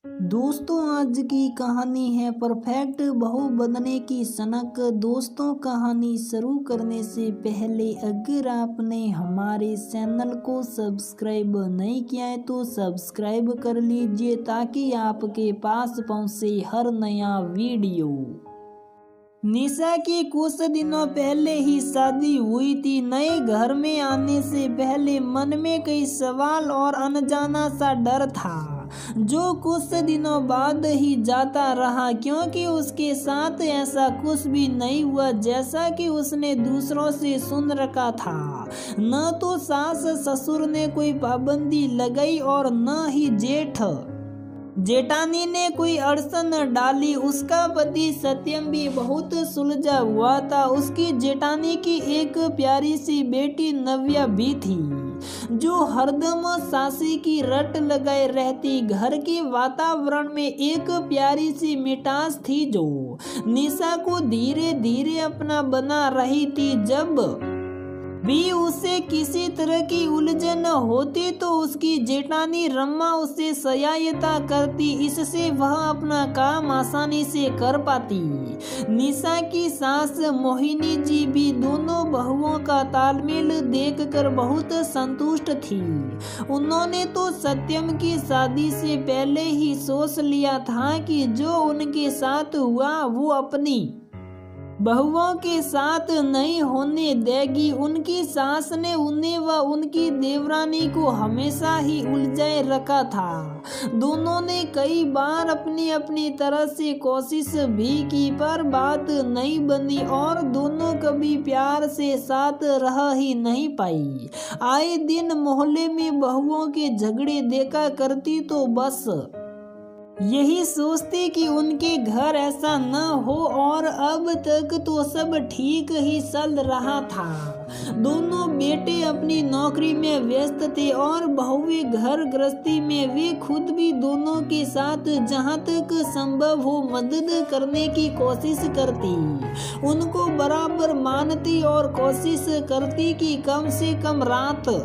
दोस्तों, आज की कहानी है परफेक्ट बहू बनने की सनक। दोस्तों, कहानी शुरू करने से पहले अगर आपने हमारे चैनल को सब्सक्राइब नहीं किया है तो सब्सक्राइब कर लीजिए ताकि आपके पास पहुंचे हर नया वीडियो। निशा की कुछ दिनों पहले ही शादी हुई थी। नए घर में आने से पहले मन में कई सवाल और अनजाना सा डर था जो कुछ दिनों बाद ही जाता रहा, क्योंकि उसके साथ ऐसा कुछ भी नहीं हुआ जैसा कि उसने दूसरों से सुन रखा था। न तो सास ससुर ने कोई पाबंदी लगाई और न ही जेठानी ने कोई अड़चन डाली। उसका पति सत्यम भी बहुत सुलझा हुआ था। उसकी जेठानी की एक प्यारी सी बेटी नव्या भी थी जो हरदम सासी की रट लगाए रहती। घर के वातावरण में एक प्यारी सी मिठास थी जो निशा को धीरे धीरे अपना बना रही थी। जब भी उसे किसी तरह की उलझन होती तो उसकी जेठानी रम्मा उसे सहायता करती, इससे वह अपना काम आसानी से कर पाती। निशा की सास मोहिनी जी भी दोनों बहुओं का तालमेल देखकर बहुत संतुष्ट थी। उन्होंने तो सत्यम की शादी से पहले ही सोच लिया था कि जो उनके साथ हुआ वो अपनी बहुओं के साथ नहीं होने देगी। उनकी सास ने उन्हें व उनकी देवरानी को हमेशा ही उलझाए रखा था। दोनों ने कई बार अपनी अपनी तरह से कोशिश भी की पर बात नहीं बनी और दोनों कभी प्यार से साथ रह ही नहीं पाई। आए दिन मोहल्ले में बहुओं के झगड़े देखा करती तो बस यही सोचती कि उनके घर ऐसा न हो, और अब तक तो सब ठीक ही चल रहा था। दोनों बेटे अपनी नौकरी में व्यस्त थे और बहुएं घर गृहस्थी में। वे खुद भी दोनों के साथ जहां तक संभव हो मदद करने की कोशिश करती, उनको बराबर मानती और कोशिश करती कि कम से कम रात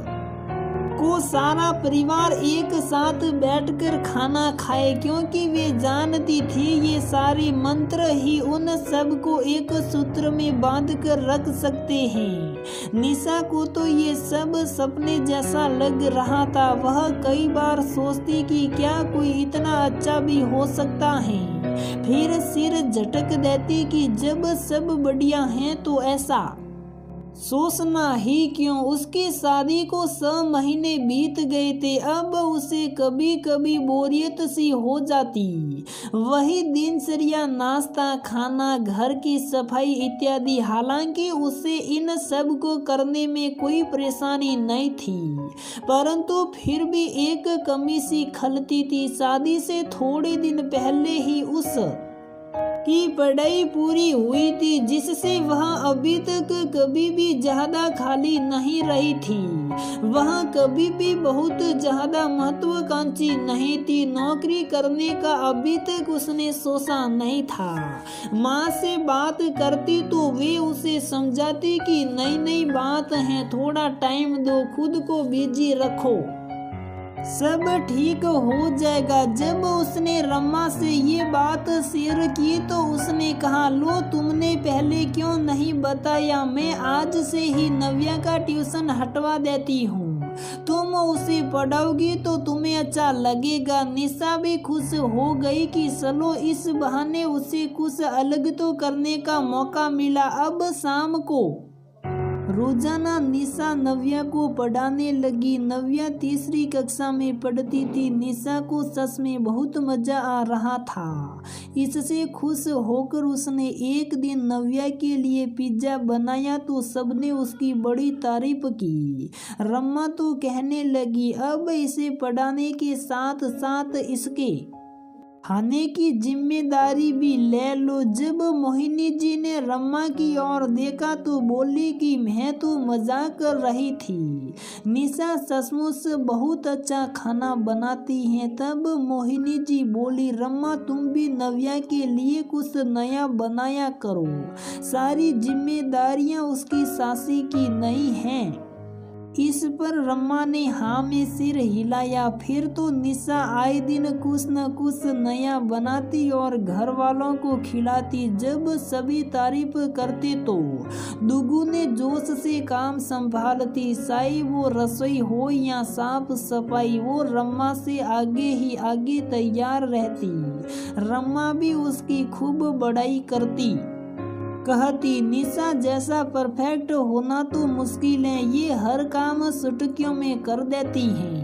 को सारा परिवार एक साथ बैठकर खाना खाए, क्योंकि वे जानती थी ये सारे मंत्र ही उन सबको एक सूत्र में बांधकर रख सकते हैं। निशा को तो ये सब सपने जैसा लग रहा था। वह कई बार सोचती कि क्या कोई इतना अच्छा भी हो सकता है, फिर सिर झटक देती कि जब सब बढ़िया है तो ऐसा सोचना ही क्यों। उसकी शादी को 6 महीने बीत गए थे। अब उसे कभी कभी बोरियत सी हो जाती। वही दिनचर्या, नाश्ता, खाना, घर की सफाई इत्यादि। हालांकि उसे इन सब को करने में कोई परेशानी नहीं थी, परंतु फिर भी एक कमी सी खलती थी। शादी से थोड़े दिन पहले ही उस की पढ़ाई पूरी हुई थी, जिससे वह अभी तक कभी भी ज्यादा खाली नहीं रही थी। वह कभी भी बहुत ज्यादा महत्वाकांक्षी नहीं थी। नौकरी करने का अभी तक उसने सोचा नहीं था। माँ से बात करती तो वे उसे समझाती कि नई नई बात है, थोड़ा टाइम दो, खुद को बिजी रखो, सब ठीक हो जाएगा। जब उसने रम्मा से ये बात शेयर की तो उसने कहा, लो तुमने पहले क्यों नहीं बताया, मैं आज से ही नव्या का ट्यूशन हटवा देती हूँ, तुम उसे पढ़ाओगी तो तुम्हें अच्छा लगेगा। निशा भी खुश हो गई कि चलो इस बहाने उसे कुछ अलग तो करने का मौका मिला। अब शाम को रोजाना निशा नव्या को पढ़ाने लगी। नव्या तीसरी कक्षा में पढ़ती थी। निशा को सच में बहुत मजा आ रहा था। इससे खुश होकर उसने एक दिन नव्या के लिए पिज्जा बनाया तो सबने उसकी बड़ी तारीफ की। रम्मा तो कहने लगी, अब इसे पढ़ाने के साथ साथ इसके खाने की जिम्मेदारी भी ले लो। जब मोहिनी जी ने रम्मा की ओर देखा तो बोली कि मैं तो मजाक कर रही थी, निशा सचमुच बहुत अच्छा खाना बनाती है। तब मोहिनी जी बोली, रम्मा तुम भी नव्या के लिए कुछ नया बनाया करो, सारी जिम्मेदारियां उसकी सासी की नहीं हैं। इस पर रम्मा ने हाँ में सिर हिलाया। फिर तो निशा आए दिन कुछ न कुछ नया बनाती और घर वालों को खिलाती। जब सभी तारीफ करते तो दुगुने जोश से काम संभालती। चाहे वो रसोई हो या साफ सफाई, वो रम्मा से आगे ही आगे तैयार रहती। रम्मा भी उसकी खूब बड़ाई करती, कहती निशा जैसा परफेक्ट होना तो मुश्किल है, ये हर काम चुटकियों में कर देती हैं।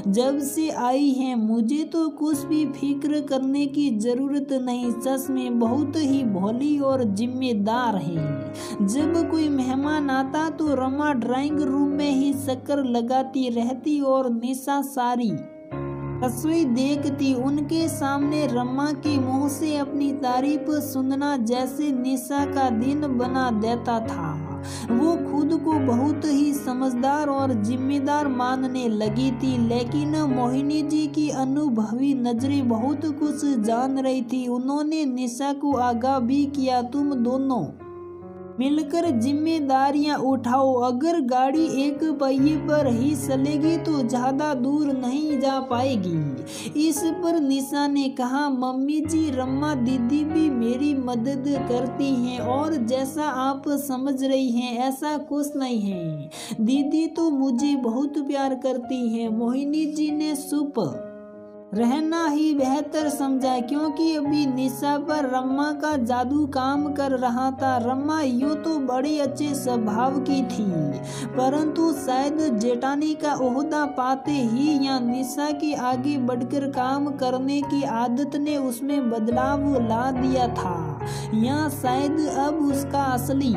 जब से आई हैं मुझे तो कुछ भी फिक्र करने की जरूरत नहीं। सच में बहुत ही भोली और जिम्मेदार है। जब कोई मेहमान आता तो रम्मा ड्राइंग रूम में ही चक्कर लगाती रहती और निशा सारी रसोई देखती। उनके सामने रम्मा के मुंह से अपनी तारीफ सुनना जैसे निशा का दिन बना देता था। वो खुद को बहुत ही समझदार और जिम्मेदार मानने लगी थी, लेकिन मोहिनी जी की अनुभवी नजरें बहुत कुछ जान रही थी। उन्होंने निशा को आगाह भी किया, तुम दोनों मिलकर जिम्मेदारियां उठाओ। अगर गाड़ी एक पहिए पर ही चलेगी तो ज्यादा दूर नहीं जा पाएगी। इस पर निशा ने कहा, मम्मी जी रम्मा दीदी भी मेरी मदद करती हैं और जैसा आप समझ रही हैं ऐसा कुछ नहीं है। दीदी तो मुझे बहुत प्यार करती हैं। मोहिनी जी ने चुप रहना ही बेहतर समझा, क्योंकि अभी निशा पर रम्मा का जादू काम कर रहा था। रम्मा यूं तो बड़े अच्छे स्वभाव की थी, परंतु शायद जेठानी का ओहदा पाते ही या निशा के आगे बढ़कर काम करने की आदत ने उसमें बदलाव ला दिया था, या शायद अब उसका असली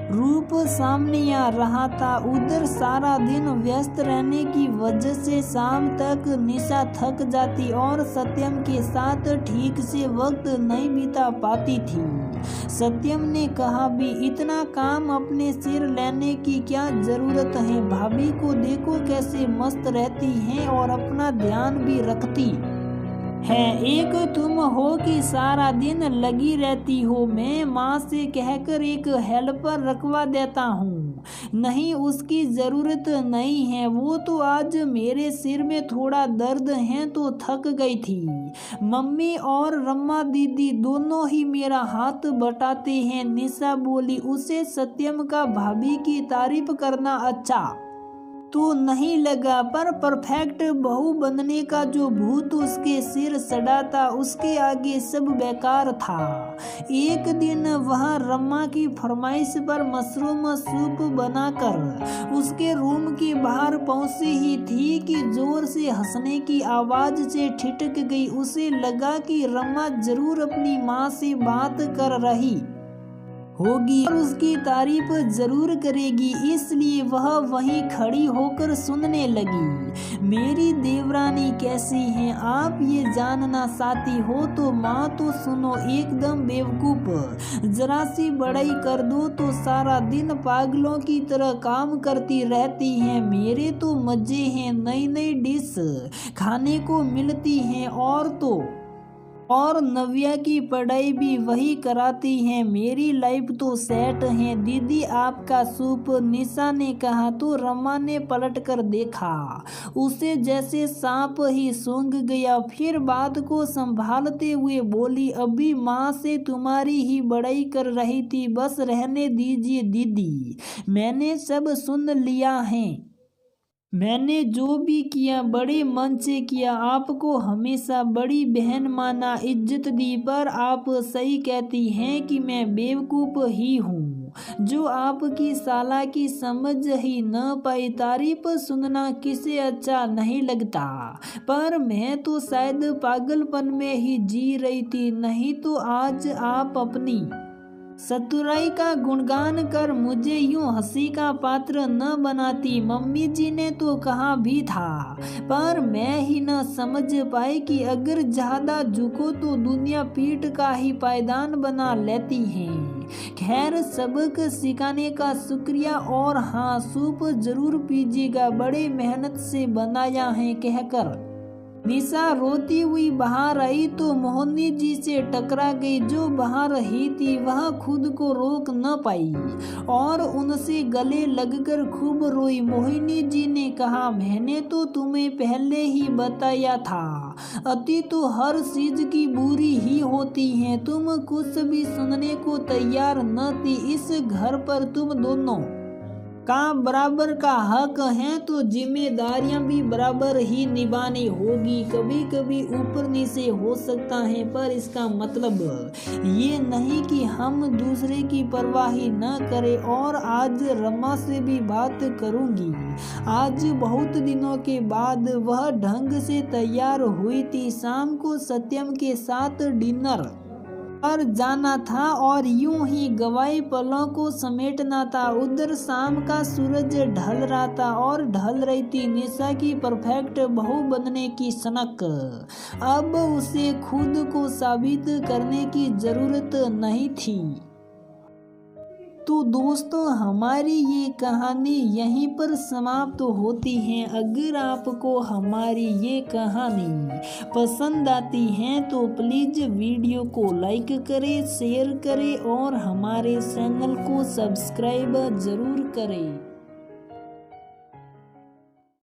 रूप सामने आ रहा था। उधर सारा दिन व्यस्त रहने की वजह से शाम तक निशा थक जाती और सत्यम के साथ ठीक से वक्त नहीं बिता पाती थी। सत्यम ने कहा, भी इतना काम अपने सिर लेने की क्या जरूरत है? भाभी को देखो कैसे मस्त रहती हैं और अपना ध्यान भी रखती है। एक तुम हो कि सारा दिन लगी रहती हो। मैं माँ से कहकर एक हेल्पर रखवा देता हूँ। नहीं, उसकी जरूरत नहीं है। वो तो आज मेरे सिर में थोड़ा दर्द है तो थक गई थी। मम्मी और रम्मा दीदी दोनों ही मेरा हाथ बटाते हैं। निशा बोली, उसे सत्यम का भाभी की तारीफ करना अच्छा तो नहीं लगा, पर परफेक्ट बहू बनने का जो भूत उसके सिर चढ़ा था उसके आगे सब बेकार था। एक दिन वह रम्मा की फरमाइश पर मशरूम सूप बनाकर उसके रूम के बाहर पहुंची ही थी कि जोर से हंसने की आवाज से ठिठक गई। उसे लगा कि रम्मा जरूर अपनी माँ से बात कर रही होगी और उसकी तारीफ जरूर करेगी, इसलिए वह वहीं खड़ी होकर सुनने लगी। मेरी देवरानी कैसी हैं? आप ये जानना चाहती हो तो माँ तो सुनो, एकदम बेवकूफ। जरा सी बड़ाई कर दो तो सारा दिन पागलों की तरह काम करती रहती हैं। मेरे तो मजे हैं, नई नई डिश खाने को मिलती हैं और नव्या की पढ़ाई भी वही कराती हैं। मेरी लाइफ तो सेट है। दीदी आपका सूप, निशा ने कहा तो रम्मा ने पलट कर देखा। उसे जैसे सांप ही सूंघ गया। फिर बात को संभालते हुए बोली, अभी माँ से तुम्हारी ही बड़ाई कर रही थी। बस रहने दीजिए दीदी, मैंने सब सुन लिया है। मैंने जो भी किया बड़े मन से किया। आपको हमेशा बड़ी बहन माना, इज्जत दी, पर आप सही कहती हैं कि मैं बेवकूफ़ ही हूँ जो आपकी साला की समझ ही न पाई। तारीफ सुनना किसे अच्छा नहीं लगता, पर मैं तो शायद पागलपन में ही जी रही थी। नहीं तो आज आप अपनी चतुराई का गुणगान कर मुझे यूं हंसी का पात्र न बनाती। मम्मी जी ने तो कहा भी था, पर मैं ही न समझ पाई कि अगर ज्यादा झुको तो दुनिया पीठ का ही पायदान बना लेती है। खैर, सबक सिखाने का शुक्रिया, और हाँ, सूप जरूर पीजिएगा, बड़े मेहनत से बनाया है, कहकर निशा रोती हुई बाहर आई तो मोहिनी जी से टकरा गई। जो बाहर ही थी वह खुद को रोक न पाई और उनसे गले लगकर खूब रोई। मोहिनी जी ने कहा, मैंने तो तुम्हें पहले ही बताया था, अति तो हर चीज की बुरी ही होती है। तुम कुछ भी सुनने को तैयार न थी। इस घर पर तुम दोनों का बराबर का हक है तो जिम्मेदारियां भी बराबर ही निभानी होगी। कभी कभी ऊपर नीचे हो सकता है, पर इसका मतलब ये नहीं कि हम दूसरे की परवाह न करें। और आज रमा से भी बात करूंगी। आज बहुत दिनों के बाद वह ढंग से तैयार हुई थी। शाम को सत्यम के साथ डिनर पर जाना था और यूं ही गवाई पलों को समेटना था। उधर शाम का सूरज ढल रहा था और ढल रही थी निशा की परफेक्ट बहू बनने की सनक। अब उसे खुद को साबित करने की जरूरत नहीं थी। तो दोस्तों, हमारी ये कहानी यहीं पर समाप्त होती है। अगर आपको हमारी ये कहानी पसंद आती है तो प्लीज़ वीडियो को लाइक करें, शेयर करें और हमारे चैनल को सब्सक्राइब ज़रूर करें।